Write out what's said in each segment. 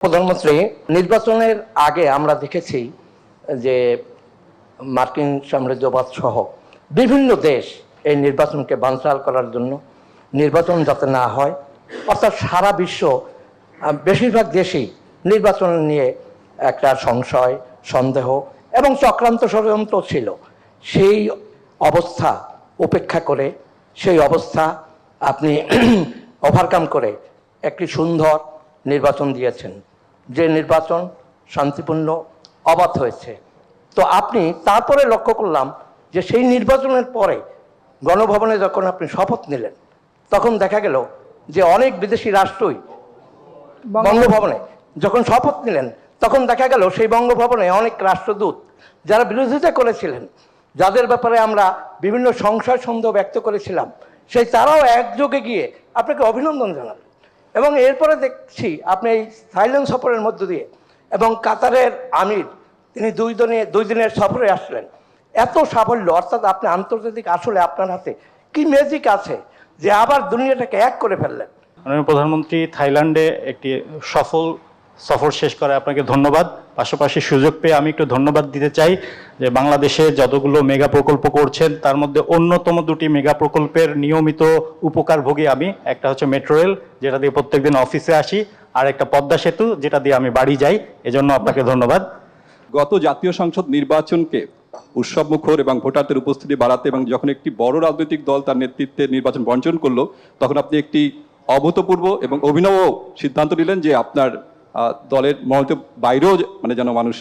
প্রধানমন্ত্রী, নির্বাচনের আগে আমরা দেখেছি যে মার্কিন সাম্রাজ্যবাদ সহ বিভিন্ন দেশ এই নির্বাচনকে বানচাল করার জন্য, নির্বাচন যাতে না হয়, অর্থাৎ সারা বিশ্ব বেশিরভাগ দেশই নির্বাচন নিয়ে একটা সংশয়, সন্দেহ এবং চক্রান্ত ষড়যন্ত্র ছিল। সেই অবস্থা উপেক্ষা করে, সেই অবস্থা আপনি ওভারকাম করে একটি সুন্দর নির্বাচন দিয়েছেন, যে নির্বাচন শান্তিপূর্ণ, অবাধ হয়েছে। তো আপনি তারপরে লক্ষ্য করলাম যে সেই নির্বাচনের পরে গণভবনে যখন আপনি শপথ নিলেন, তখন দেখা গেল যে অনেক বিদেশি রাষ্ট্রই বঙ্গভবনে যখন শপথ নিলেন, তখন দেখা গেল সেই বঙ্গভবনে অনেক রাষ্ট্রদূত যারা বিরোধিতা করেছিলেন, যাদের ব্যাপারে আমরা বিভিন্ন সংশয় সন্দেহ ব্যক্ত করেছিলাম, সেই তারাও একযোগে গিয়ে আপনাকে অভিনন্দন জানালেন। এবং এরপরে দেখছি আপনি এই থাইল্যান্ড সফরের মধ্য দিয়ে এবং কাতারের আমির তিনি দুই দিনের সফরে আসলেন। এত সাফল্য, অর্থাৎ আপনি আন্তর্জাতিক, আসলে আপনার হাতে কি ম্যাজিক আছে যে আবার দুনিয়াটাকে এক করে ফেললেন? মাননীয় প্রধানমন্ত্রী, থাইল্যান্ডে একটি সফল সফর শেষ করে আপনাকে ধন্যবাদ। পাশাপাশি সুযোগ পেয়ে আমি একটু ধন্যবাদ দিতে চাই যে বাংলাদেশে যতগুলো মেগা প্রকল্প করছেন তার মধ্যে অন্যতম দুটি মেগা প্রকল্পের নিয়মিত উপকারভোগী আমি। একটা হচ্ছে মেট্রো রেল, যেটা দিয়ে প্রত্যেকদিন অফিসে আসি, আর একটা পদ্মা সেতু, যেটা দিয়ে আমি বাড়ি যাই। এজন্য আপনাকে ধন্যবাদ। গত জাতীয় সংসদ নির্বাচনকে উৎসবমুখর এবং ভোটারদের উপস্থিতি বাড়াতে এবং যখন একটি বড় রাজনৈতিক দল তার নেতৃত্বে নির্বাচন বর্জন করলো, তখন আপনি একটি অভূতপূর্ব এবং অভিনব সিদ্ধান্ত নিলেন যে আপনার দলের মনোনীত বাইরেও যেন মানুষ,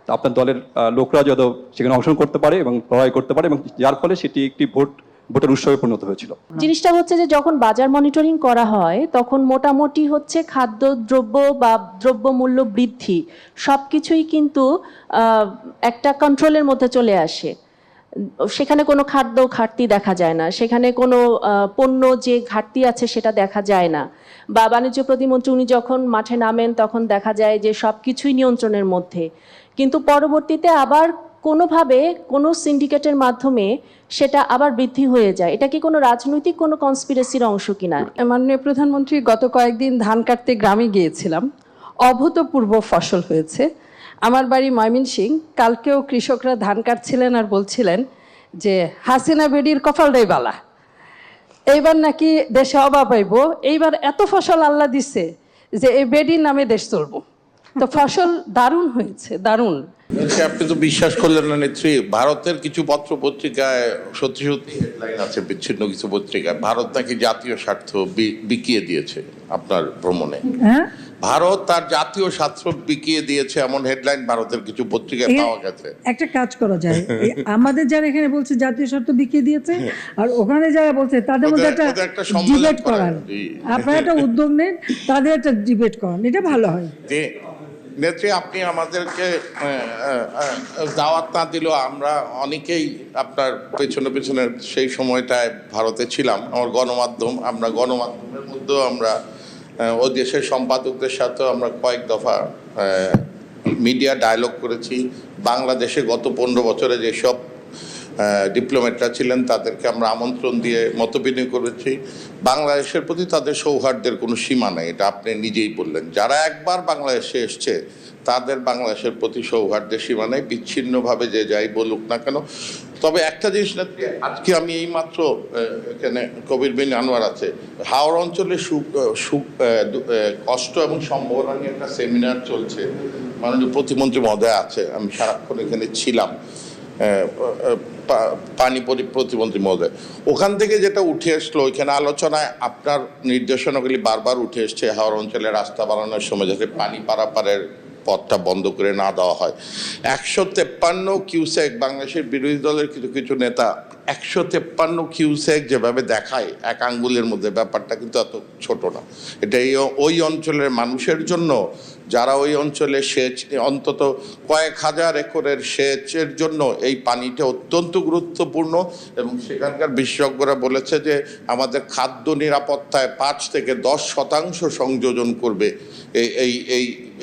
আপনার দলের লোকরা যত সেখানে অংশগ্রহণ করতে পারে এবং লড়াই করতে পারে, এবং যার ফলে সেটি একটি ভোটের উৎসবে পরিণত হয়েছিল। জিনিসটা হচ্ছে যে যখন বাজার মনিটরিং করা হয়, তখন মোটামুটি হচ্ছে খাদ্যদ্রব্য বা দ্রব্যমূল্য বৃদ্ধি সবকিছুই কিন্তু একটা কন্ট্রোলের মধ্যে চলে আসে। সেখানে কোনো খাদ্য ঘাটতি দেখা যায় না, সেখানে কোনো পণ্য যে ঘাটতি আছে সেটা দেখা যায় না। বা বাণিজ্য প্রতিমন্ত্রী উনি যখন মাঠে নামেন, তখন দেখা যায় যে সব কিছুই নিয়ন্ত্রণের মধ্যে, কিন্তু পরবর্তীতে আবার কোনোভাবে কোনো সিন্ডিকেটের মাধ্যমে সেটা আবার বৃদ্ধি হয়ে যায়। এটা কি কোনো রাজনৈতিক কোনো কনস্পিরেসির অংশ কিনা? মাননীয় প্রধানমন্ত্রী, গত কয়েকদিন ধান কাটতে গ্রামে গিয়েছিলাম, অভূতপূর্ব ফসল হয়েছে। আমার বাড়ি ময়মনসিংহ, কালকেও কৃষকরা ধান কাটছিলেন আর বলছিলেন যে হাসিনা বেডির কপালটাই বালা, এইবার নাকি দেশে অভাব হইব, এইবার এত ফসল আল্লাহ দিচ্ছে যে এই বেডির নামে দেশ চলবো। তো ফসল দারুণ হয়েছে, দারুণ। আপনি তো বিশ্বাস করলেন না নেত্রী, ভারতের কিছু পত্র পত্রিকায় সত্যি সত্যি হেডলাইন আছে, বিচ্ছিন্ন কিছু পত্রিকায় ভারত নাকি জাতীয় স্বার্থ বিকিয়ে দিয়েছে আপনার ভ্রমণে। ভারত তার জাতীয় স্বার্থ বিকিয়ে দিয়েছে এমন হেডলাইন ভারতের কিছু পত্রিকায় পাওয়া গেছে। একটা কাজ করা যায়, আমাদের যারা এখানে বলছে জাতীয় স্বার্থ বিকিয়ে দিয়েছে, আর ওখানে যারা বলছে তাদের মধ্যে একটা ডিবেট করান। আপনারা একটা উদ্যোগ নেন, তাদের একটা ডিবেট করান, এটা ভালো হয়। নেত্রী, আপনি আমাদেরকে দাওয়াত না দিলেও আমরা অনেকেই আপনার পেছনে পেছনে সেই সময়টায় ভারতে ছিলাম। আমার আমরা গণমাধ্যমের মধ্যেও আমরা ওই দেশের সম্পাদকদের সাথেও আমরা কয়েক দফা মিডিয়া ডায়ালগ করেছি। বাংলাদেশে গত 15 বছরে যেসব ডিপ্লোম্যাটরা ছিলেন তাদেরকে আমরা আমন্ত্রণ দিয়ে মতবিনিময় করেছি। বাংলাদেশের প্রতি তাদের সৌহার্দ্যের কোনো সীমা নেই, এটা আপনি নিজেই বললেন। যারা একবার বাংলাদেশে এসছে তাদের বাংলাদেশের প্রতি সৌহার্দ্যের সীমা নেই, বিচ্ছিন্নভাবে যে যাই বলুক না কেন। তবে একটা জিনিস না, আজকে আমি এইমাত্র এখানে কবির বিন আনোয়ার আছে, হাওড় অঞ্চলে কষ্ট এবং সম্ভাবনা নিয়ে একটা সেমিনার চলছে, মাননীয় প্রতিমন্ত্রী মহোদয় আছে, আমি সারাক্ষণ এখানে ছিলাম, পানি প্রতিমন্ত্রী মহোদয়। ওখান থেকে যেটা উঠে আসলো, ওইখানে আলোচনায় আপনার নির্দেশনাগুলি বারবার উঠে এসছে, হাওড় অঞ্চলে রাস্তা বানানোর সময় যাতে পানি পারাপারের পথটা বন্ধ করে না দেওয়া হয়। 153 কিউসেক, বাংলাদেশের বিরোধী দলের কিছু কিছু নেতা 153 কিউসেক যেভাবে দেখায় এক আঙ্গুলের মধ্যে, ব্যাপারটা কিন্তু এত ছোট না। এটা ওই অঞ্চলের মানুষের জন্য, যারা ওই অঞ্চলে সেচ, অন্তত কয়েক হাজার একরের সেচের জন্য এই পানিটা অত্যন্ত গুরুত্বপূর্ণ। এবং সেখানকার বিশেষজ্ঞরা বলেছে যে আমাদের খাদ্য নিরাপত্তায় 5 থেকে 10% সংযোজন করবে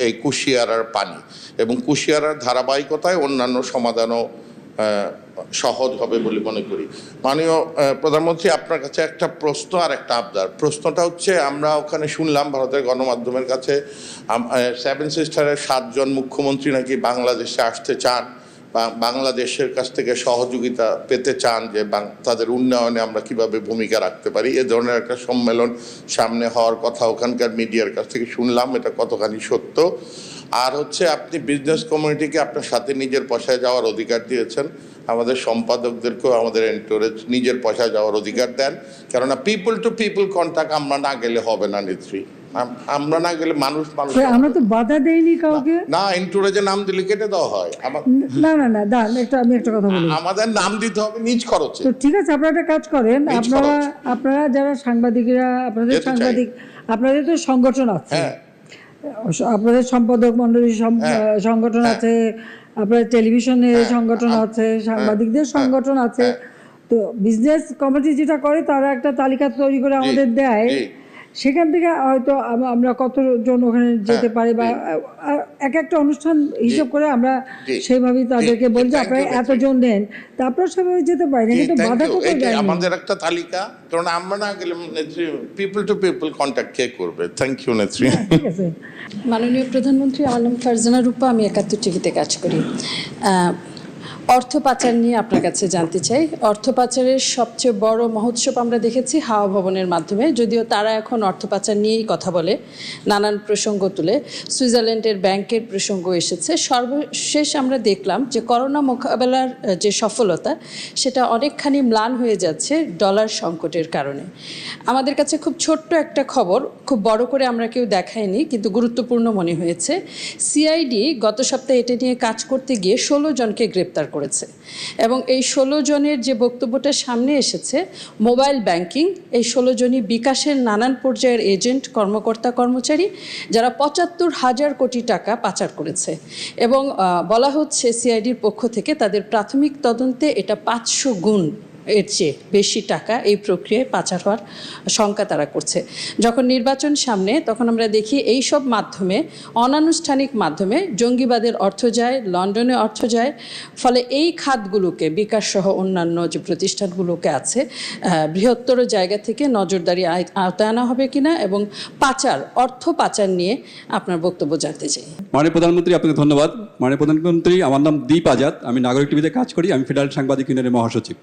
এই কুশিয়ারার পানি, এবং কুশিয়ারার ধারাবাহিকতায় অন্যান্য সমাধানও সহজ হবে বলে মনে করি। মাননীয় প্রধানমন্ত্রী, আপনার কাছে একটা প্রশ্ন আর একটা আবদার। প্রশ্নটা হচ্ছে, আমরা ওখানে শুনলাম ভারতের গণমাধ্যমের কাছে সেভেন সিস্টারের 7 জন মুখ্যমন্ত্রী নাকি বাংলাদেশে আসতে চান বা বাংলাদেশের কাছ থেকে সহযোগিতা পেতে চান, যে তাদের উন্নয়নে আমরা কিভাবে ভূমিকা রাখতে পারি। এ ধরনের একটা সম্মেলন সামনে হওয়ার কথা ওখানকার মিডিয়ার কাছ থেকে শুনলাম, এটা কতখানি সত্য? আর হচ্ছে, আপনি বিজনেস কমিউনিটিকে আপনার সাথে নিজের পয়সায় যাওয়ার অধিকার দিয়েছেন, আমাদের সম্পাদকদেরকেও আমাদের এন্টোরেজ নিজের পয়সায় যাওয়ার অধিকার দেন, কেননা পিপল টু পিপল কন্ট্যাক্ট আমরা না গেলে হবে না নেত্রী। আমরা না গেলে মানুষ আমরা তো বাধা দেইনি কাউকে। না, এন্টোরেজে নাম দিলে কেটে দেওয়া হয়। না না না, দাঁড়ান, আমি একটা কথা বলি। আমাদের নাম দিতে হবে নিজ খরচে। তো ঠিক আছে, আপনারা একটা কাজ করেন, আপনারা যারা সাংবাদিকরা, আপনাদের তো সংগঠন আছে, আপনাদের সম্পাদক মন্ডলী সংগঠন আছে, আপনাদের টেলিভিশনের সংগঠন আছে, সাংবাদিকদের সংগঠন আছে। তো বিজনেস কমিটি যেটা করে, তারা একটা তালিকা তৈরি করে আমাদের দেয়, সেখান থেকে হয়তো আমরা কতজন ওখানে যেতে পারি, বা এক একটা অনুষ্ঠান হিসাব করে আমরা সেইভাবেই তাদেরকে বলি যে আপনারা এতজন নেন, তারপর সেভাবে যেতে পারি না। কিন্তু বাধা কোথায় যায়? আমাদের একটা তালিকা, কারণ আমরা না গেলে নেত্রী পিপল টু পিপল কন্ট্যাক্ট কে করবে? থ্যাংক ইউ নেত্রী। ঠিক আছে। মাননীয় প্রধানমন্ত্রী, আমার নাম ফারজানা রূপা, আমি 71 টিভিতে কাজ করি। অর্থ পাচার নিয়ে আপনার কাছে জানতে চাই। অর্থ পাচারের সবচেয়ে বড় মহোৎসব আমরা দেখেছি হাওয়া ভবনের মাধ্যমে, যদিও তারা এখন অর্থ পাচার নিয়েই কথা বলে, নানান প্রসঙ্গ তুলে। সুইজারল্যান্ডের ব্যাংকের প্রসঙ্গ এসেছে। সর্বশেষ আমরা দেখলাম যে করোনা মোকাবেলার যে সফলতা, সেটা অনেকখানি ম্লান হয়ে যাচ্ছে ডলার সংকটের কারণে। আমাদের কাছে খুব ছোট্ট একটা খবর, খুব বড় করে আমরা কেউ দেখাইনি, কিন্তু গুরুত্বপূর্ণ মনে হয়েছে। সিআইডি গত সপ্তাহে এটা নিয়ে কাজ করতে গিয়ে 16 জনকে গ্রেপ্তার করেছে, এবং এই 16 জনের যে বক্তব্যটা সামনে এসেছে, মোবাইল ব্যাংকিং, এই 16 জনই বিকাশের নানান পর্যায়ের এজেন্ট, কর্মকর্তা, কর্মচারী, যারা 75,000 কোটি টাকা পাচার করেছে। এবং বলা হচ্ছে সিআইডির পক্ষ থেকে তাদের প্রাথমিক তদন্তে এটা 500 গুণ এর চেয়ে বেশি টাকা এই প্রক্রিয়ায় পাচার হওয়ার শঙ্কা তারা করছে। যখন নির্বাচন সামনে, তখন আমরা দেখি এই সব মাধ্যমে, অনানুষ্ঠানিক মাধ্যমে জঙ্গিবাদের অর্থ যায়, লন্ডনে অর্থ যায়। ফলে এই খাতগুলোকে, বিকাশ সহ অন্যান্য যে প্রতিষ্ঠানগুলোকে আছে, বৃহত্তর জায়গা থেকে নজরদারি আওতায় আনা হবে কিনা, এবং অর্থ পাচার নিয়ে আপনার বক্তব্য জানতে চাই। মাননীয় প্রধানমন্ত্রী, আপনাকে ধন্যবাদ। মাননীয় প্রধানমন্ত্রী, আমার নাম দীপ আজাদ, আমি নাগরিক টিভিতে কাজ করি, আমি ফেডারেল সাংবাদিক ইউনিয়নের মহাসচিব।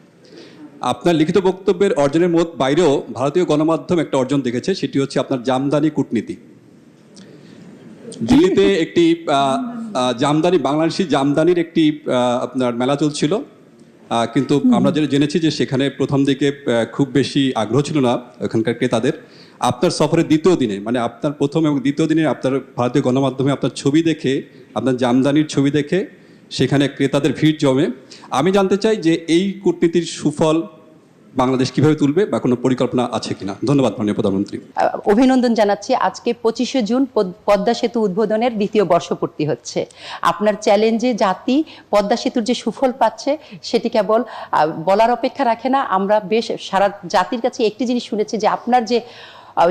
আপনার লিখিত বক্তব্যের অর্জনের বাইরেও ভারতীয় গণমাধ্যম একটা অর্জন দেখেছে, সেটি হচ্ছে আপনার জামদানি কূটনীতি। দিল্লিতে একটি বাংলাদেশি জামদানির একটি আপনার মেলা চলছিল, কিন্তু আমরা যেটা জেনেছি যে সেখানে প্রথম দিকে খুব বেশি আগ্রহ ছিল না ওখানকার ক্রেতাদের। আপনার সফরের দ্বিতীয় দিনে, মানে আপনার প্রথম এবং দ্বিতীয় দিনে, আপনার ভারতীয় গণমাধ্যমে আপনার ছবি দেখে, আপনার জামদানির ছবি দেখে সেখানে ক্রেতাদের ভিড় জমে। আমি জানতে চাই যে এই কূটনীতির সুফল বাংলাদেশ কিভাবে তুলবে, বা কোনো পরিকল্পনা আছে কিনা? ধন্যবাদ মাননীয় প্রধানমন্ত্রী। অভিনন্দন জানাচ্ছি। আজকে 25শে জুন পদ্মা সেতু উদ্বোধনের 2য় বর্ষপূর্তি হচ্ছে। আপনার চ্যালেঞ্জে জাতি পদ্মা সেতুর যে সুফল পাচ্ছে, সেটি কেবল বলার অপেক্ষা রাখে না। আমরা বেশ সারা জাতির কাছে একটি জিনিস শুনেছি, যে আপনার যে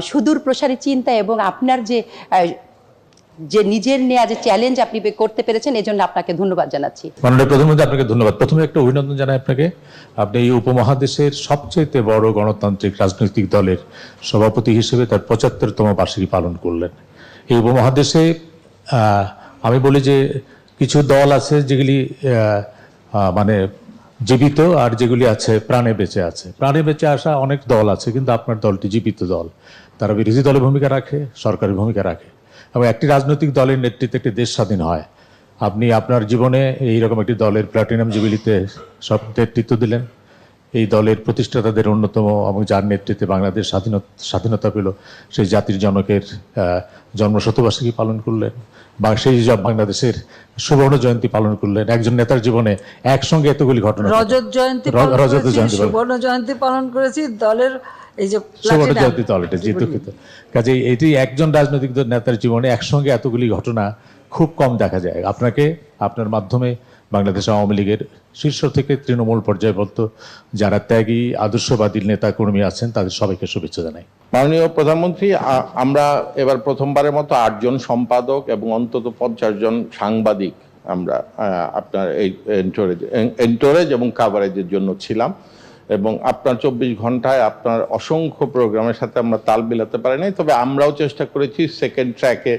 সুদূর প্রসারী চিন্তা এবং আপনার যে নিজের নেওয়া যে চ্যালেঞ্জ আপনি করতে পেরেছেন, এজন্য আপনাকে ধন্যবাদ জানাচ্ছি। মাননীয় প্রধানমন্ত্রী, আপনাকে ধন্যবাদ। প্রথমে একটা অভিনন্দন জানাই আপনাকে। আপনি এই উপমহাদেশের সবচেয়ে বড় গণতান্ত্রিক রাজনৈতিক দলের সভাপতি হিসেবে তার 75তম বার্ষিকী পালন করলেন। এই উপমহাদেশে আমি বলি যে কিছু দল আছে যেগুলি মানে জীবিত, আর যেগুলি আছে প্রাণে বেঁচে আছে। প্রাণে বেঁচে আসা অনেক দল আছে, কিন্তু আপনার দলটি জীবিত দল। তারা বিরোধী দলের ভূমিকা রাখে, সরকারের ভূমিকা রাখে, এবং একটি রাজনৈতিক দলের নেতৃত্বে একটি দেশ স্বাধীন হয়। আপনি আপনার জীবনে এইরকম একটি দলের প্ল্যাটিনাম জুবিলিতে সব নেতৃত্ব দিলেন। এই দলের প্রতিষ্ঠাতাদের অন্যতম, এবং যার নেতৃত্বে বাংলাদেশ স্বাধীনতা পেল, সেই জাতির জনকের জন্মশতবার্ষিকী পালন করলেন, বা সেই বাংলাদেশের সুবর্ণ জয়ন্তী পালন করলেন। একজন নেতার জীবনে একসঙ্গে এতগুলি ঘটনা, রজত জয়ন্তী, সুবর্ণ জয়ন্তী পালন করেছি, দলের এই যে সুবর্ণ জয়ন্তী দল, এটা দুঃখিত। কাজে এটি একজন রাজনৈতিক নেতার জীবনে একসঙ্গে এতগুলি ঘটনা খুব কম দেখা যায়। আপনাকে, আপনার মাধ্যমে বাংলাদেশ আওয়ামী লীগের শীর্ষ থেকে তৃণমূল পর্যায়বদ্ধ যারা ত্যাগী আদর্শবাদী নেতা কর্মী আছেন, তাদের সবাইকে শুভেচ্ছা জানাই। মাননীয় প্রধানমন্ত্রী, আমরা এবার প্রথমবারের মতো 8 জন সম্পাদক এবং অন্তত 50 জন সাংবাদিক আমরা আপনার এই এন্টোরেজ এবং কাভারেজের জন্য ছিলাম, এবং আপনার 24 ঘন্টায় আপনার অসংখ্য প্রোগ্রামের সাথে আমরা তাল মিলাতে পারি নাই। তবে আমরাও চেষ্টা করেছি সেকেন্ড ট্র্যাকে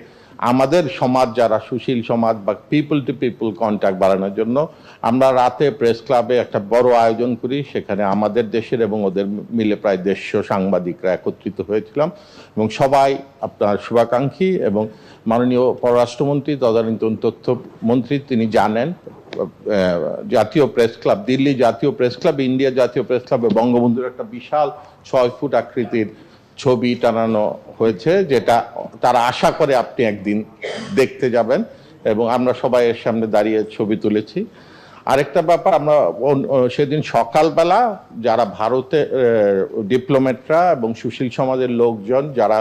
আমাদের সমাজ, যারা সুশীল সমাজ বা পিপল টু পিপল কন্ট্যাক্ট বাড়ানোর জন্য আমরা রাতে প্রেস ক্লাবে একটা বড় আয়োজন করি। সেখানে আমাদের দেশের এবং ওদের মিলে প্রায় 150 সাংবাদিকরা একত্রিত হয়েছিলাম, এবং সবাই আপনার শুভাকাঙ্ক্ষী এবং মাননীয় পররাষ্ট্রমন্ত্রী তদানীন্তন তথ্যমন্ত্রী তিনি জানেন, জাতীয় প্রেস ক্লাব, দিল্লি জাতীয় প্রেস ক্লাব, ইন্ডিয়া জাতীয় প্রেস ক্লাবে বঙ্গবন্ধুর একটা বিশাল 6 ফুট আকৃতির ছবি টানানো হয়েছে, যেটা তারা আশা করে আপনি একদিন দেখতে যাবেন, এবং আমরা সবাই এর সামনে দাঁড়িয়ে ছবি তুলেছি। আরেকটা ব্যাপার, আমরা সেদিন সকালবেলা যারা ভারতে ডিপ্লোম্যাটরা এবং সুশীল সমাজের লোকজন যারা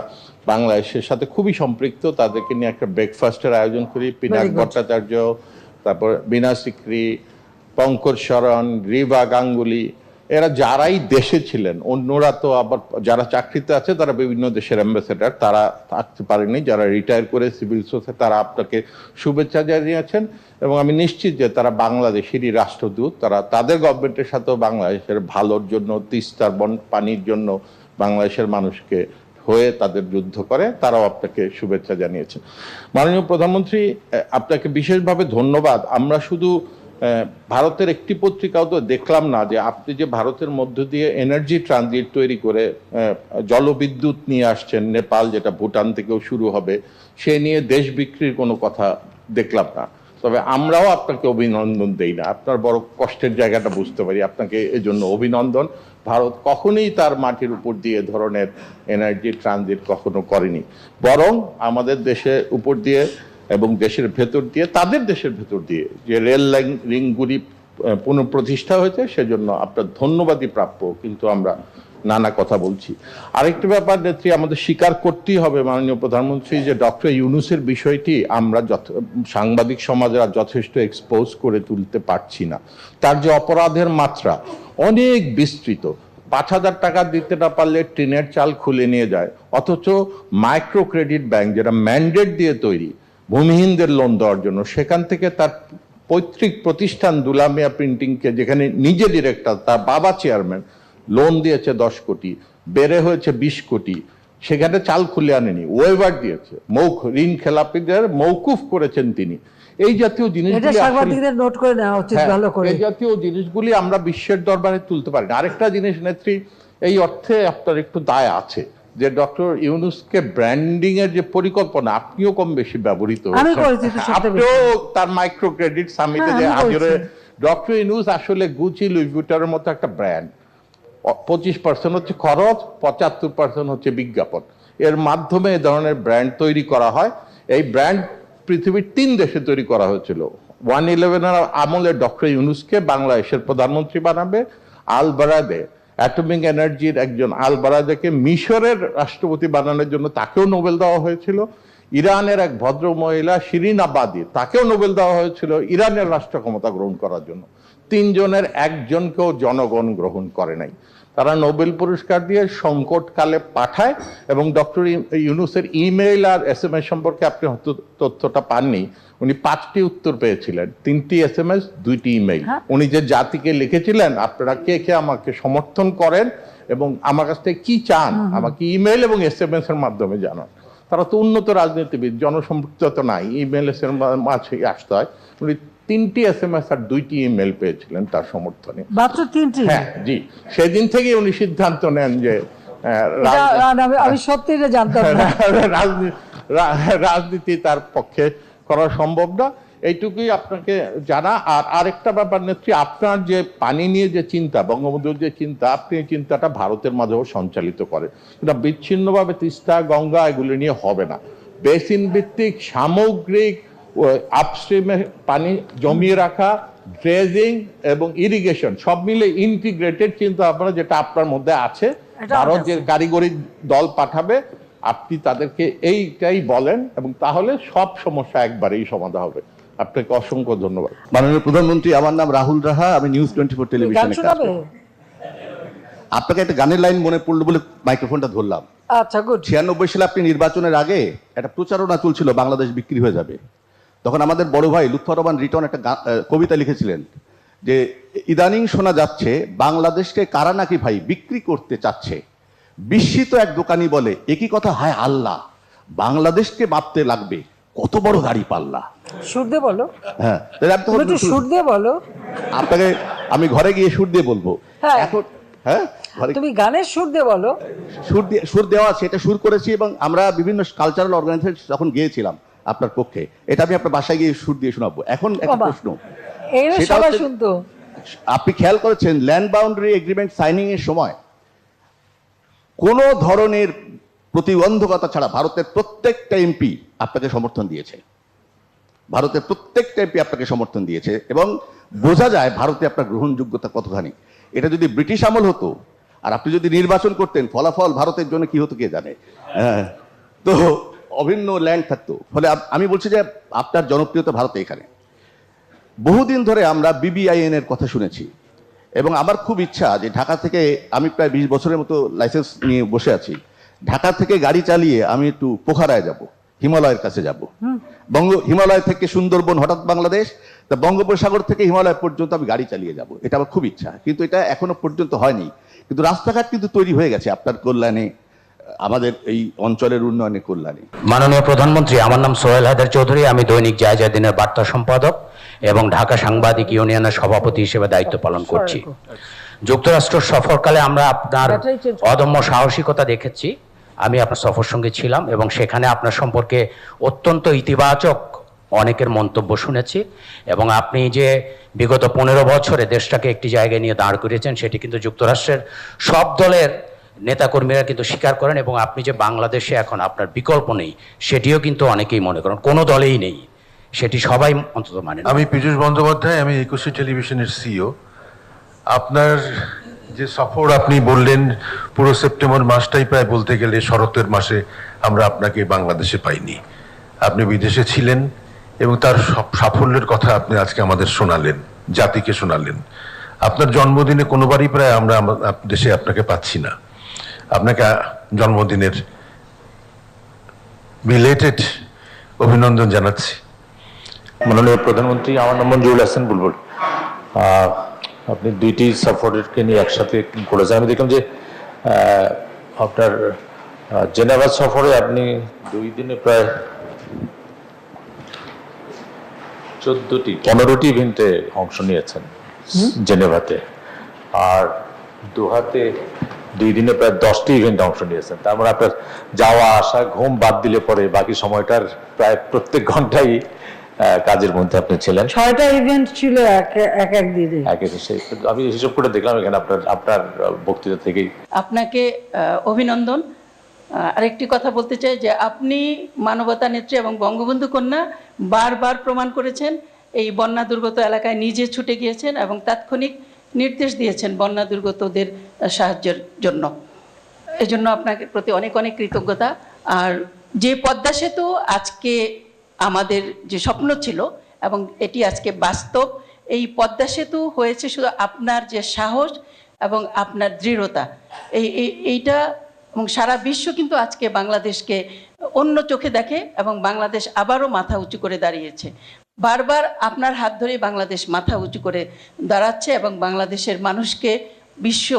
বাংলাদেশের সাথে খুবই সম্পৃক্ত তাদেরকে নিয়ে একটা ব্রেকফাস্টের আয়োজন করি। পিনাক ভট্টাচার্য, তারপর বীণা সিকরি, পঙ্কজ শরণ, রিভা গাঙ্গুলি, এরা যারাই দেশে ছিলেন, অন্যরা তো আবার যারা চাকরিতে আছে তারা বিভিন্ন দেশের অ্যাম্বাসেডার, তারা থাকতে পারেনি, যারা রিটায়ার করে সিভিল সোসাইটি তারা আপনাকে শুভেচ্ছা জানিয়েছেন, এবং আমি নিশ্চিত যে তারা বাংলাদেশেরই রাষ্ট্রদূত, তারা তাদের গভর্নমেন্টের সাথেও বাংলাদেশের ভালোর জন্য, তিস্তার পানির জন্য বাংলাদেশের মানুষকে হয়ে তাদের যুদ্ধ করে, তারাও আপনাকে শুভেচ্ছা জানিয়েছেন। মাননীয় প্রধানমন্ত্রী, আপনাকে বিশেষভাবে ধন্যবাদ। আমরা শুধু ভারতের একটি পত্রিকাও তো দেখলাম না যে আপনি যে ভারতের মধ্য দিয়ে এনার্জি ট্রানজিট তৈরি করে জলবিদ্যুৎ নিয়ে আসছেন নেপাল, যেটা ভুটান থেকেও শুরু হবে, সে নিয়ে দেশ বিক্রির কোনো কথা দেখলাম না। তবে আমরাও আপনাকে অভিনন্দন দেই না, আপনার বড় কষ্টের জায়গাটা বুঝতে পারি, আপনাকে এজন্য অভিনন্দন। ভারত কখনোই তার মাটির উপর দিয়ে ধরনের এনার্জি ট্রানজিট কখনো করেনি, বরং আমাদের দেশের উপর দিয়ে এবং দেশের ভেতর দিয়ে, তাদের দেশের ভেতর দিয়ে যে রেল লাইন রিংগুলি পুনঃপ্রতিষ্ঠা হয়েছে সেজন্য আপনার ধন্যবাদই প্রাপ্য, কিন্তু আমরা নানা কথা বলছি। আরেকটি ব্যাপার নেত্রী, আমাদের স্বীকার করতেই হবে মাননীয় প্রধানমন্ত্রী যে ডক্টর ইউনূসের বিষয়টি আমরা সাংবাদিক সমাজের যথেষ্ট এক্সপোজ করে তুলতে পারছি না। তার যে অপরাধের মাত্রা অনেক বিস্তৃত, 5,000 টাকা দিতে না পারলে টিনের চাল খুলে নিয়ে যায়, অথচ মাইক্রো ক্রেডিট ব্যাংক যেটা ম্যান্ডেট দিয়ে তৈরি ভূমিহীনদের লোন দেওয়ার জন্য, সেখান থেকে তার পৈতৃক প্রতিষ্ঠান দুলামিয়া প্রিন্টিংকে, যেখানে নিজে ডিরেক্টর, তার বাবা চেয়ারম্যান, লোন দিয়েছে 10 কোটি, বেড়ে হয়েছে 20 কোটি, সেখানে চাল খুলে আনেনি, ওয়েভার দিয়েছে, ঋণ খেলাপিদের মৌকুফ করেছেন তিনি। এই জাতীয় জিনিসগুলি সাংবাদিকদের নোট করে নেওয়া উচিত ভালো করে। এই জাতীয় জিনিসগুলি আমরা বিশ্বের দরবারে তুলতে পারি না। আরেকটা জিনিস নেত্রী, এই অর্থে আপনার একটু দায় আছে যে ডক্টর ইউনূসকে ব্র্যান্ডিং এর যে পরিকল্পনা আপনিও কম বেশি ব্যবহৃত আপনিও তার মাইক্রো ক্রেডিট সামিটে যে হাজিরে, ডক্টর ইউনূস আসলে গুচি লুই ভিউটনের মতো একটা ব্র্যান্ড। 25% হচ্ছে খরচ, 75% হচ্ছে বিজ্ঞাপন, এর মাধ্যমে এ ধরনের ব্র্যান্ড তৈরি করা হয়। এই ব্র্যান্ড পৃথিবীর 3 দেশে তৈরি করা হয়েছিল। 111 আমলে ডক্টর ইউনূসকে বাংলাদেশের প্রধানমন্ত্রী বানাবে, আল বারাদে অ্যাটমিক এনার্জির একজন আল বারাদেকে মিশরের রাষ্ট্রপতি বানানোর জন্য তাকেও নোবেল দেওয়া হয়েছিল। ইরানের এক ভদ্র মহিলা শিরিন আবাদি, তাকেও নোবেল দেওয়া হয়েছিল ইরানের রাষ্ট্র ক্ষমতা গ্রহণ করার জন্য। 3 জনের একজনকেও জনগণ গ্রহণ করে নাই। তারা নোবেল পুরস্কার দিয়ে সংকটকালে পাঠায়, এবং ডক্টর ইউনূসের ইমেইল আর SMS সম্পর্কে আপনি হয়তো তথ্যটা পাননি, উনি 5টি উত্তর পেয়েছিলেন, 3টি SMS, 2টি ইমেইল। উনি যে জাতিকে লিখেছিলেন আপনারা কে কে আমাকে সমর্থন করেন এবং আমার কাছ থেকে কি চান আমাকে ইমেইল এবং SMS এর মাধ্যমে জানান। তারা তো উন্নত রাজনীতিবিদ, জনসম্পৃক্ততা নাই, ইমেইল মাঝে আসতে হয়। উনি 3টি SMS আর 2টি ইমেইল পেয়েছিলেন তার সমর্থনে, মাত্র 3টি। হ্যাঁ জি, সেদিন থেকে উনি সিদ্ধান্ত নেন যে আমি সত্যি এটা জানতাম না, রাজনীতি তার পক্ষে করা সম্ভব না। এইটুকুই আপনাকে জানা। আর আরেকটা ব্যাপার নেত্রী, আপনার যে পানি নিয়ে যে চিন্তা, বঙ্গবন্ধুর যে চিন্তা, আপনি এই চিন্তাটা ভারতের মাঝেও সঞ্চালিত করেন। কিন্তু বিচ্ছিন্নভাবে তিস্তা, গঙ্গা এগুলো নিয়ে হবে না। বেসিন ভিত্তিক সামগ্রিক আপস্ট্রিমে পানি জমিয়ে রাখা, ড্রেজিং এবং ইরিগেশন সব মিলে ইন্টিগ্রেটেড চিন্তা ভাবনা যেটা আপনার মধ্যে আছে। ভারত যে কারিগরি দল পাঠাবে আপনি তাদেরকে এইটাই বলেন, এবং তাহলে সব সমস্যা একবারেই সমাধান হবে। আপনাকে অসংখ্য ধন্যবাদ। মাননীয় প্রধানমন্ত্রী, আমার নাম রাহুল রাহা, আমি নিউজ 24 টেলিভিশনে কাজ করি। আপনাকে একটা গানের লাইন মনে পড়লো বলে মাইক্রোফোনটা ধরলাম। আচ্ছা, গুড। 96 সালে আপনি নির্বাচনের আগে একটা প্রচারণা চলছিল বাংলাদেশ বিক্রি হয়ে যাবে, তখন আমাদের বড় ভাই লুৎফর রহমান রিটন একটা কবিতা লিখেছিলেন যে ইদানিং শোনা যাচ্ছে বাংলাদেশকে কারা নাকি ভাই বিক্রি করতে চাচ্ছে। বিস্মিত এক দোকানি বলে একই কথা, হায় আল্লাহ, বাংলাদেশকে মাপতে লাগবে কত বড় গাড়ি পাল্লা। সুর দিয়ে বলো। হ্যাঁ, তাহলে আমি তখন একটু সুর দিয়ে বলো। আপনাকে আমি ঘরে গিয়ে সুর দিয়ে বলবো। হ্যাঁ। এখন হ্যাঁ, ঘরে তুমি গানের সুর দিয়ে বলো। সুর দেওয়া আছে, এটা সুর করেছি এবং আমরা বিভিন্ন কালচারাল অর্গানাইজেশন যখন গিয়েছিলাম আপনার পক্ষে, এটা আমি আপনার বাসায় গিয়ে সুর দিয়ে শোনাবো। এখন একটা বাবা, প্রশ্ন, এই সেটা সবাই হচ্ছে- শুনতো। আপনি খেয়াল করেছেন ল্যান্ড বাউন্ডারি এগ্রিমেন্ট সাইনিং এর সময় কোনো ধরনের প্রতিবন্ধকতা ছাড়া ভারতের প্রত্যেকটা এমপি আপনাকে সমর্থন দিয়েছে। ভারতের প্রত্যেকটা এমপি আপনাকে সমর্থন দিয়েছে এবং বোঝা যায় ভারতে আপনার গ্রহণযোগ্যতা কতখানি। এটা যদি ব্রিটিশ আমল হতো আর আপনি যদি নির্বাচন করতেন, ফলাফল ভারতের জন্য কি হতো কে জানে। হ্যাঁ, তো অভিন্ন ল্যান্ড থাকতো। ফলে আমি বলছি যে আপনার জনপ্রিয়তা ভারতে এখানে। বহুদিন ধরে আমরা BBIN এর কথা শুনেছি এবং আমার খুব ইচ্ছা যে ঢাকা থেকে, আমি প্রায় 20 বছরের মতো লাইসেন্স নিয়ে বসে আছি, ঢাকা থেকে গাড়ি চালিয়ে আমি একটু পোখারায় যাব, হিমালয়ের কাছে যাব। হিমালয় থেকে সুন্দরবন হঠাৎ বাংলাদেশ, তা বঙ্গোপসাগর থেকে হিমালয় পর্যন্ত আমি গাড়ি চালিয়ে যাব, এটা আমার খুব ইচ্ছা। কিন্তু এটা এখনো পর্যন্ত হয়নি। কিন্তু রাস্তাঘাট কিন্তু তৈরি হয়ে গেছে আপনার কল্যাণে, আমাদের এই অঞ্চলের উন্নয়নের কল্যাণে। মাননীয় প্রধানমন্ত্রী, আমার নাম সোহেল হায়দার চৌধুরী। আমি দৈনিক জায়জাদিনের বার্তা সম্পাদক এবং ঢাকা সাংবাদিক ইউনিয়নের সভাপতি হিসেবে দায়িত্ব পালন করছি। যুক্তরাষ্ট্র সফরকালে আমরা আপনার অদম্য সাহসিকতা দেখেছি। আমি আপনার সফর সঙ্গে ছিলাম এবং সেখানে আপনার সম্পর্কে অত্যন্ত ইতিবাচক অনেকের মন্তব্য শুনেছি এবং আপনি যে বিগত 15 বছরে দেশটাকে একটি জায়গায় নিয়ে দাঁড় করিয়েছেন সেটি কিন্তু যুক্তরাষ্ট্রের সব দলের নেতাকর্মীরা কিন্তু স্বীকার করেন এবং আপনি যে বাংলাদেশে এখন আপনার বিকল্প নেই সেটিও কিন্তু অনেকেই মনে করেন, কোনো দলেই নেই, সেটি সবাই অন্তত মানে। আমি পীযূষ বন্দ্যোপাধ্যায়, আমি একুশে টেলিভিশনের সিইও। আপনার যে সফর আপনি বললেন, পুরো সেপ্টেম্বর মাসটাই প্রায় বলতে গেলে শরতের মাসে আমরা আপনাকে বাংলাদেশে পাইনি। আপনি বিদেশে ছিলেন এবং তার সাফল্যের কথা আপনি আজকে আমাদের শোনালেন, জাতিকে শোনালেন। আপনার জন্মদিনে কোনোবারই প্রায় আমরা দেশে আপনাকে পাচ্ছি না। আপনাকে জন্মদিনের বিলেটেড অভিনন্দন জানাচ্ছি। মাননীয় প্রধানমন্ত্রী, আমার নাম মঞ্জুরুল হাসান বুলবুল। আপনি দুইটি সফরকে নিয়ে একসাথে করেছেন। আমি দেখলাম যে আপনার জেনেভা সফরে আপনি 2 দিনে প্রায় 15টি ইভেন্টে অংশ নিয়েছেন জেনেভাতে, আর দোহাতে 2 দিনে প্রায় 10টি ইভেন্টে অংশ নিয়েছেন। তার মানে আপনার যাওয়া আসা ঘুম বাদ দিলে পরে বাকি সময়টার প্রায় প্রত্যেক ঘন্টাই কাজের মধ্যে আপনি ছিলেন। 6টা ইভেন্ট ছিল এক দিনে। আমি হিসাব করে দেখলাম এখানে আপনার বক্তৃতা থেকেই। আপনাকে অভিনন্দন। আরেকটি কথা বলতে চাই যে আপনি মানবতা নেত্রী এবং বঙ্গবন্ধু কন্যা, বারবার প্রমাণ করেছেন। এই বন্যা দুর্গত এলাকায় নিজে ছুটে গিয়েছেন এবং তাৎক্ষণিক নির্দেশ দিয়েছেন বন্যা দুর্গতদের সাহায্যের জন্য। এজন্য আপনাকে প্রতি অনেক অনেক কৃতজ্ঞতা। আর যে পদ্মা সেতু আজকে আমাদের যে স্বপ্ন ছিল এবং এটি আজকে বাস্তব, এই পদ্মা সেতু হয়েছে শুধু আপনার যে সাহস এবং আপনার দৃঢ়তা, এইটা এবং সারা বিশ্ব কিন্তু আজকে বাংলাদেশকে অন্য চোখে দেখে এবং বাংলাদেশ আবারও মাথা উঁচু করে দাঁড়িয়েছে। বারবার আপনার হাত ধরেই বাংলাদেশ মাথা উঁচু করে দাঁড়াচ্ছে এবং বাংলাদেশের মানুষকে বিশ্ব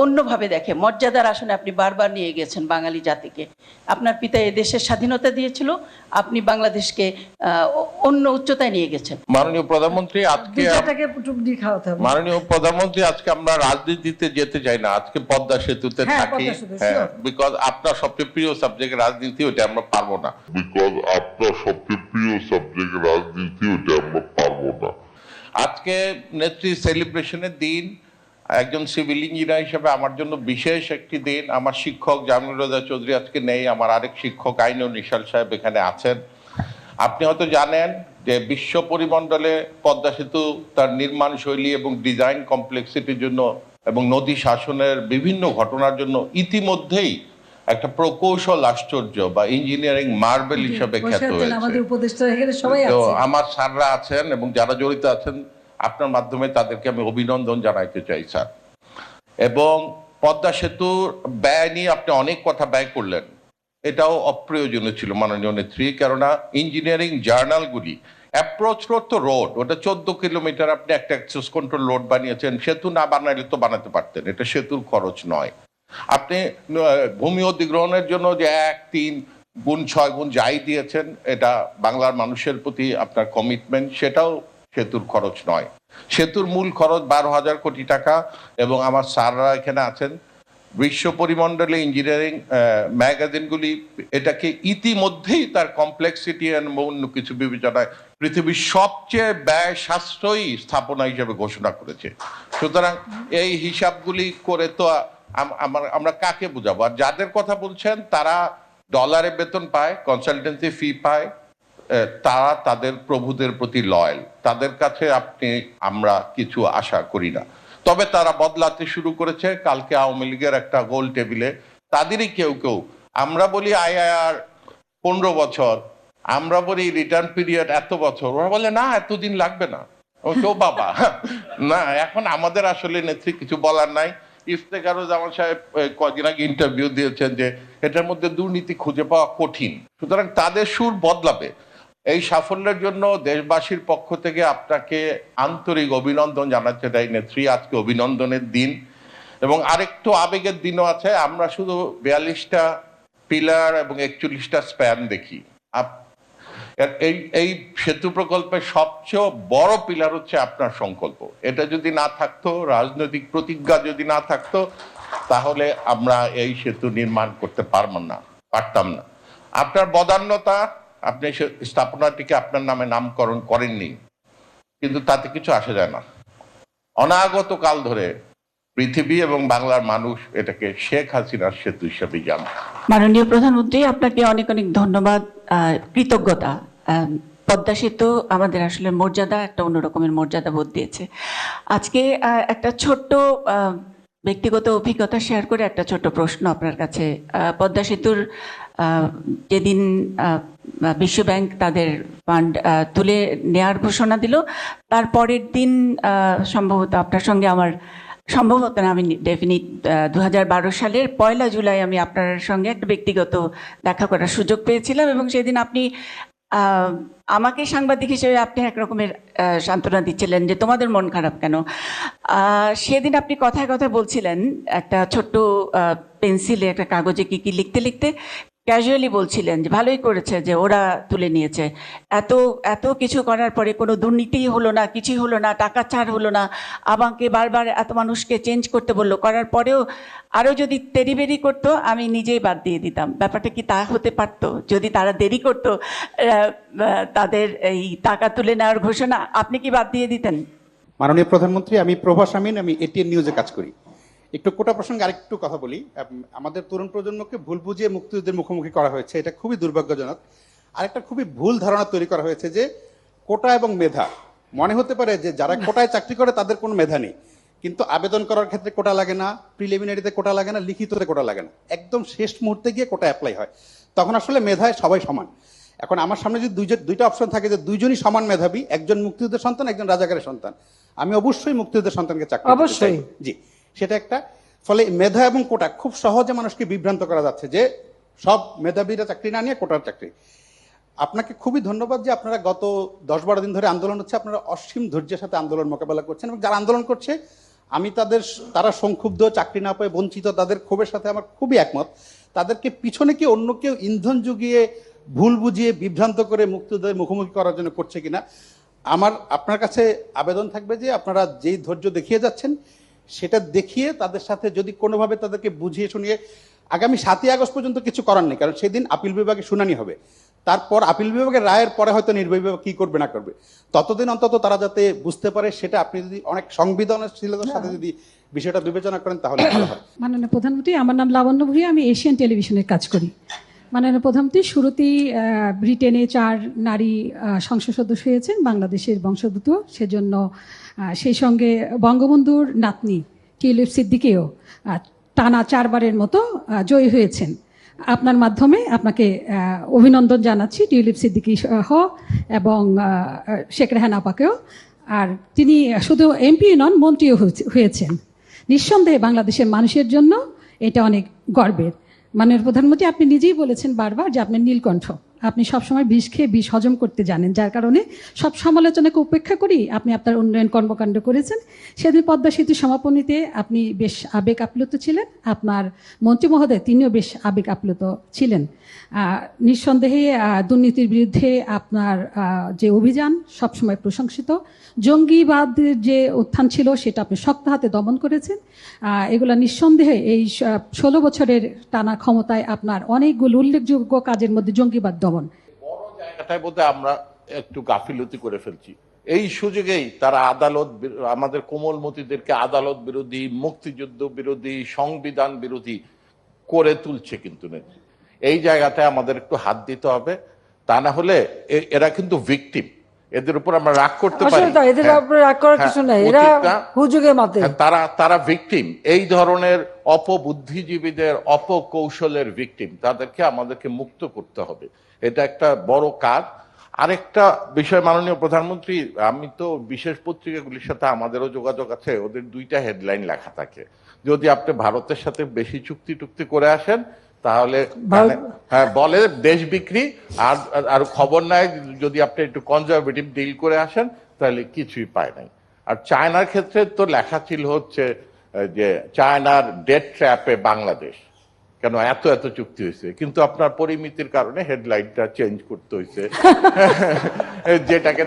অন্যভাবে দেখে। মর্যাদার আসনে আপনি বারবার নিয়ে গেছেন বাঙালি জাতিকে। আপনার পিতা এই দেশের স্বাধীনতা দিয়েছিল, আপনি বাংলাদেশকে অন্য উচ্চতায় নিয়ে গেছেন। মাননীয় প্রধানমন্ত্রী, আজকে আমরা রাজনীতিতে যেতে চাই না, আজকে পদ্মা সেতুতে থাকি। হ্যাঁ, বিকজ আপনার সবচেয়ে প্রিয় সাবজেক্ট রাজনীতি, ওটা আমরা পারবো না। আজকে নেত্রী সেলিব্রেশনের দিন। একজন সিভিল ইঞ্জিনিয়ার হিসেবে আমার জন্য বিশেষ একটি দিন। আমার শিক্ষক জামিলুর রেজা চৌধুরী আজকে নেই, আমার আরেক শিক্ষক আইনুল নিশাল সাহেব এখানে আছেন। আপনি হয়তো জানেন যে বিশ্ব পরিমণ্ডলে পদ্মা সেতু তার নির্মাণ শৈলী এবং ডিজাইন কমপ্লেক্সিটির জন্য এবং নদী শাসনের বিভিন্ন ঘটনার জন্য ইতিমধ্যেই একটা প্রকৌশল আশ্চর্য বা ইঞ্জিনিয়ারিং মার্বেল হিসেবে খ্যাত হয়েছে। তো আমার স্যাররা আছেন এবং যারা জড়িত আছেন, আপনার মাধ্যমে তাদেরকে আমি অভিনন্দন জানাইতে চাই স্যার। এবং পদ্মা সেতুর ব্যয় নিয়ে আপনি অনেক কথা ব্যয় করলেন, এটাও অপ্রয়োজনীয় ছিল মাননীয় নেত্রী। কেননা ইঞ্জিনিয়ারিং জার্নালগুলি অ্যাপ্রোচ রোড তো রোড, ওটা 14 কিলোমিটার, আপনি একটা অ্যাক্সেস কন্ট্রোল রোড বানিয়েছেন, সেতু না বানাইলে তো বানাতে পারতেন, এটা সেতুর খরচ নয়। আপনি ভূমি অধিগ্রহণের জন্য যে 1, 3 গুণ 6 গুণ যাই দিয়েছেন, এটা বাংলার মানুষের প্রতি আপনার কমিটমেন্ট, সেটাও সেতুর খরচ নয়। সেতুর মূল খরচ 12,000 কোটি টাকা, এবং আমার স্যাররা এখানে আছেন, বিশ্ব পরিমণ্ডলে ইঞ্জিনিয়ারিং ম্যাগাজিনগুলি এটাকে ইতিমধ্যেই তার কমপ্লেক্সিটি অন্য কিছু বিবেচনায় পৃথিবীর সবচেয়ে ব্যয় সাশ্রয়ী স্থাপনা হিসেবে ঘোষণা করেছে। সুতরাং এই হিসাবগুলি করে তো আমরা কাকে বোঝাবো? আর যাদের কথা বলছেন তারা ডলারে বেতন পায়, কনসালটেন্সি ফি পায়, তারা তাদের প্রভুদের প্রতি লয়াল, তাদের কাছে আমরা কিছু আশা করি না। তবে তারা বদলাতে শুরু করেছে। কালকে আওয়ামী লীগের একটা গোল টেবিলে তাদেরই কেউ কেউ, আমরা বলি IIR 15 বছর, আমরা বলি রিটার্ন পিরিয়ড এত বছর, ওরা বলে না এতদিন লাগবে না। কেউ বাবা না, এখন আমাদের আসলে নেত্রী কিছু বলার নাই। ইফতেখারুজ্জামান সাহেব কদিন আগে ইন্টারভিউ দিয়েছেন যে এটার মধ্যে দুর্নীতি খুঁজে পাওয়া কঠিন, সুতরাং তাদের সুর বদলাবে। এই সাফল্যের জন্য দেশবাসীর পক্ষ থেকে আপনাকে আন্তরিক অভিনন্দন জানাচ্ছে। তাই নেত্রী, আজকে অভিনন্দনের দিন, এবং আরেকটু আবেগের দিনও আছে। আমরা শুধু 42টা পিলার এবং 41টা স্প্যান দেখি। এই সেতু প্রকল্পের সবচেয়ে বড় পিলার হচ্ছে আপনার সংকল্প। এটা যদি না থাকতো, রাজনৈতিক প্রতিজ্ঞা যদি না থাকতো, তাহলে আমরা এই সেতু নির্মাণ করতে পারতাম না। আপনার বদান্যতা, আপনি স্থাপনাটিকে আপনার নামে নামকরণ করেননি, কিন্তু তাতে কিছু আসে যায় না। অনাগত কাল ধরে পৃথিবী এবং বাংলার মানুষ এটাকে শেখ হাসিনার সেতু হিসেবে জানে। মাননীয় প্রধানমন্ত্রী, আপনাকে অনেক অনেক ধন্যবাদ, কৃতজ্ঞতা। পদ্মা সেতু আমাদের আসলে মর্যাদা, একটা অন্যরকমের মর্যাদা বোধ দিয়েছে। আজকে একটা ছোট্ট ব্যক্তিগত অভিজ্ঞতা শেয়ার করে একটা ছোট্ট প্রশ্ন আপনার কাছে। পদ্মা সেতুর যেদিন বিশ্বব্যাংক তাদের ফান্ড তুলে নেয়ার ঘোষণা দিল, তার পরের দিন সম্ভবত আপনার সঙ্গে আমার, সম্ভবত না, আমি ডেফিনিট 2012 সালের 1 জুলাই আমি আপনার সঙ্গে একটা ব্যক্তিগত দেখা করার সুযোগ পেয়েছিলাম, এবং সেদিন আপনি আমাকে সাংবাদিক হিসেবে আপনি একরকমের সান্ত্বনা দিচ্ছিলেন যে তোমাদের মন খারাপ কেন। সেদিন আপনি কথায় কথায় বলছিলেন, একটা ছোট্ট পেন্সিলে একটা কাগজে কি কি লিখতে লিখতে ক্যাজুয়ালি বলছিলেন যে ভালোই করেছে যে ওরা তুলে নিয়েছে, এত কিছু করার পরে কোনো দুর্নীতি হলো না, কিছুই হলো না, টাকা ছাড় হলো না, আমাকে বারবার এত মানুষকে চেঞ্জ করতে বললো, করার পরেও আরও যদি দেরি করতো আমি নিজেই বাদ দিয়ে দিতাম। ব্যাপারটা কি তা হতে পারতো? যদি তারা দেরি করতো তাদের এই টাকা তুলে নেওয়ার ঘোষণা, আপনি কি বাদ দিয়ে দিতেন? মাননীয় প্রধানমন্ত্রী, আমি প্রভাস আমিন, আমি ATN নিউজে কাজ করি। একটু কোটা প্রসঙ্গে আরেকটু কথা বলি। আমাদের তরুণ প্রজন্মকে ভুল বুঝিয়ে মুক্তিযুদ্ধের মুখোমুখি করা হয়েছে, এটা খুবই দুর্ভাগ্যজনক। আরেকটা খুবই ভুল ধারণা তৈরি করা হয়েছে যে কোটা এবং মেধা, মনে হতে পারে যে যারা কোটায় চাকরি করে তাদের কোনো মেধা নেই, কিন্তু আবেদন করার ক্ষেত্রে কোটা লাগে না, প্রিলিমিনারিতে কোটা লাগে না, লিখিততে কোটা লাগে না, একদম শেষ মুহূর্তে গিয়ে কোটা অ্যাপ্লাই হয়, তখন আসলে মেধায় সবাই সমান। এখন আমার সামনে যদি দুইটা অপশন থাকে যে দুইজনই সমান মেধাবী, একজন মুক্তিযুদ্ধের সন্তান, একজন রাজাকারের সন্তান, আমি অবশ্যই মুক্তিযুদ্ধের সন্তানকে চাকরি অবশ্যই, জি, সেটা একটা। ফলে মেধা এবং কোটা খুব সহজে মানুষকে বিভ্রান্ত করা যাচ্ছে যে সব মেধাবীরা চাকরি না নিয়ে কোটার চাকরি। আপনাকে খুবই ধন্যবাদ যে আপনারা গত 10-12 দিন ধরে আন্দোলন হচ্ছে, আপনারা অসীম ধৈর্যের সাথে আন্দোলন মোকাবেলা করছেন, এবং যারা আন্দোলন করছে আমি তারা সংক্ষুব্ধ, চাকরি না পেয়ে বঞ্চিত, তাদের ক্ষোভের সাথে আমার খুবই একমত। তাদেরকে পিছনে কি অন্য কেউ ইন্ধন জুগিয়ে ভুল বুঝিয়ে বিভ্রান্ত করে মুক্তিযুদ্ধের মুখোমুখি করার জন্য করছে কিনা, আপনার কাছে আবেদন থাকবে যে আপনারা যেই ধৈর্য দেখিয়ে যাচ্ছেন সেটা দেখিয়ে তাদের সাথে যদি কোনোভাবে তাদেরকে বুঝিয়ে শুনিয়ে, আগামী 7ই আগস্ট পর্যন্ত কিছু করার নেই, কারণ সেদিন আপিল বিভাগে শুনানি হবে, তারপর আপিল বিভাগের রায়ের পরে হয়তো নির্বাহী বিভাগ কি করবে না করবে, ততদিন অন্তত তারা যাতে বুঝতে পারে, সেটা আপনি যদি অনেক সংবেদনশীলতার সাথে যদি বিষয়টা বিবেচনা করেন তাহলে ভালো হয়। মাননীয় প্রধানমন্ত্রী, আমার নাম লাবণ্য ভূঁইয়া, আমি এশিয়ান টেলিভিশনের কাজ করি। মাননীয় প্রধানমন্ত্রী, শুরুতেই ব্রিটেনে 4 নারী সংসদ সদস্য হয়েছেন বাংলাদেশের বংশোদ্ভূত, সেজন্য সেই সঙ্গে বঙ্গবন্ধুর নাতনি টিউলিপ সিদ্দিকীও টানা 4 বারের মতো জয়ী হয়েছেন। আপনার মাধ্যমে আপনাকে অভিনন্দন জানাচ্ছি, টিউলিপ সিদ্দিকী সহ এবং শেখ রেহানা আপাকেও। আর তিনি শুধু এমপি নন, মন্ত্রীও হয়েছেন। নিঃসন্দেহে বাংলাদেশের মানুষের জন্য এটা অনেক গর্বের। মাননীয় প্রধানমন্ত্রী, আপনি নিজেই বলেছেন বারবার যে আপনার নীলকণ্ঠ, আপনি সবসময় বিষ খেয়ে বিষ হজম করতে জানেন, যার কারণে সব সমালোচনাকে উপেক্ষা করি আপনি আপনার উন্নয়ন কর্মকাণ্ড করেছেন। সেদিন পদ্মা সেতু সমাপনীতে আপনি বেশ আবেগ আপ্লুত ছিলেন, আপনার মন্ত্রী মহোদয় তিনিও বেশ আবেগ আপ্লুত ছিলেন। নিঃসন্দেহে দুর্নীতির বিরুদ্ধে আপনার যে অভিযান সবসময় প্রশংসিত। জঙ্গিবাদের যে উত্থান ছিল সেটা আপনি শক্ত হাতে দমন করেছেন। এগুলা নিঃসন্দেহে এই 16 বছরের টানা ক্ষমতায় আপনার অনেকগুলো উল্লেখযোগ্য কাজের মধ্যে জঙ্গিবাদ দমন। বড় জায়গাটায় বোধহয় আমরা একটু গাফিলতি করে ফেলছি। এই সুযোগেই তারা আমাদের কোমলমতিদেরকে আদালত বিরোধী, মুক্তিযুদ্ধ বিরোধী, সংবিধান বিরোধী করে তুলছে। কিন্তু এই জায়গাটায় আমাদের একটু হাত দিতে হবে, তা না হলে এরা কিন্তু ভিকটিম, এদের উপর আমরা রাগ করতে পারি, এদের উপরে রাগ করার কিছু নাই, এরা হুজুগে মাতে, তারা ভিকটিম, এই ধরনের অপবুদ্ধিজীবীদের অপকৌশলের ভিকটিম, তাদেরকে আমাদেরকে মুক্ত করতে হবে। এটা একটা বড় কাজ। আরেকটা বিষয়, মাননীয় প্রধানমন্ত্রী, আমি তো বিশেষ পত্রিকাগুলির সাথে আমাদেরও যোগাযোগ আছে, ওদের 2টা হেডলাইন লেখা থাকে, যদি আপনি ভারতের সাথে বেশি চুক্তি করে আসেন তাহলে হ্যাঁ বলে দেশ বিক্রি, আর খবর নাই যদি আপনি একটু কনজারভেটিভ ডিল করে আসেন তাহলে কিছুই পায় নাই। আর চায়নার ক্ষেত্রে তো লেখা ছিল হচ্ছে যে চায়নার ডেট ট্র্যাপে বাংলাদেশ, কেন এত চুক্তি হয়েছে, কিন্তু আপনার পরিমিতির কারণে হেডলাইনটা চেঞ্জ করতে হয়েছে, যেটাকে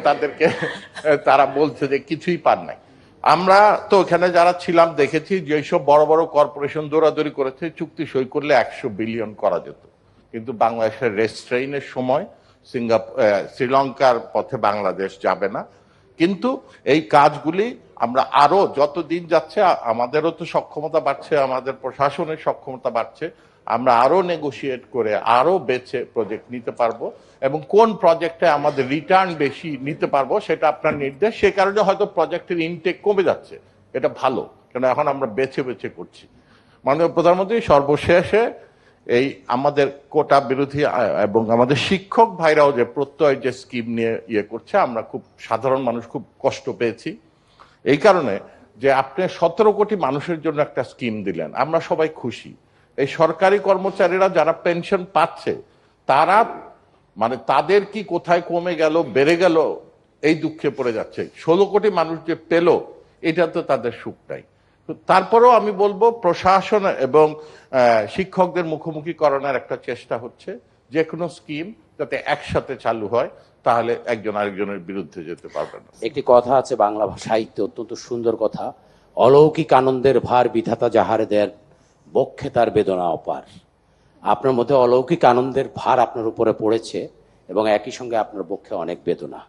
তারা বলছে যে কিছুই পান নাই। আমরা তো ওখানে যারা ছিলাম দেখেছি যে সব বড় বড় কর্পোরেশন দৌড়াদৌড়ি করেছে, চুক্তি সই করলে 100 বিলিয়ন করা যেত, কিন্তু বাংলাদেশের রেস্ট্রেইনের সময় শ্রীলঙ্কার পথে বাংলাদেশ যাবে না। কিন্তু এই কাজগুলি আমরা আরো যত দিন যাচ্ছে, আমাদেরও তো সক্ষমতা বাড়ছে, আমাদের প্রশাসনের সক্ষমতা বাড়ছে, আমরা আরো নেগোশিয়েট করে আরো বেছে প্রজেক্ট নিতে পারবো, এবং কোন প্রজেক্টে আমাদের রিটার্ন বেশি নিতে পারবো সেটা আপনার নির্দেশ। সে কারণে হয়তো প্রজেক্টের ইনটেক কমে যাচ্ছে, এটা ভালো, কেন এখন আমরা বেছে করছি। মাননীয় প্রধানমন্ত্রী, সর্বশেষে এই আমাদের কোটা বিরোধী এবং আমাদের শিক্ষক ভাইরাও যে প্রত্যয় যে স্কিম নিয়ে ইয়ে করছে, আমরা খুব সাধারণ মানুষ খুব কষ্ট পেয়েছি এই কারণে যে আপনি 17 কোটি মানুষের জন্য একটা স্কিম দিলেন, আমরা সবাই খুশি। এই সরকারি কর্মচারীরা যারা পেনশন পাচ্ছে তারা মানে তাদের কি কোথায় কমে গেল বেড়ে গেল এই দুঃখে পড়ে যাচ্ছে। 16 কোটি মানুষ যে পেল এটা তো তাদের সুখ নাই। তারপরেও আমি বলবো প্রশাসন এবং শিক্ষকদের মুখোমুখি করানোর একটা চেষ্টা হচ্ছে, যে কোনো স্কিম যাতে একসাথে চালু হয়, তাহলে একজন আরেকজনের বিরুদ্ধে যেতে পারবে না। একটি কথা আছে বাংলা সাহিত্যে, অত্যন্ত সুন্দর কথা, অলৌকিক আনন্দের ভার বিধাতা যাহারে দেন, বক্ষে তার বেদনা অপার। আপনার মধ্যে অলৌকিক আনন্দের ভার আপনার উপরে পড়েছে এবং একই সঙ্গে আপনার বক্ষে অনেক বেদনা।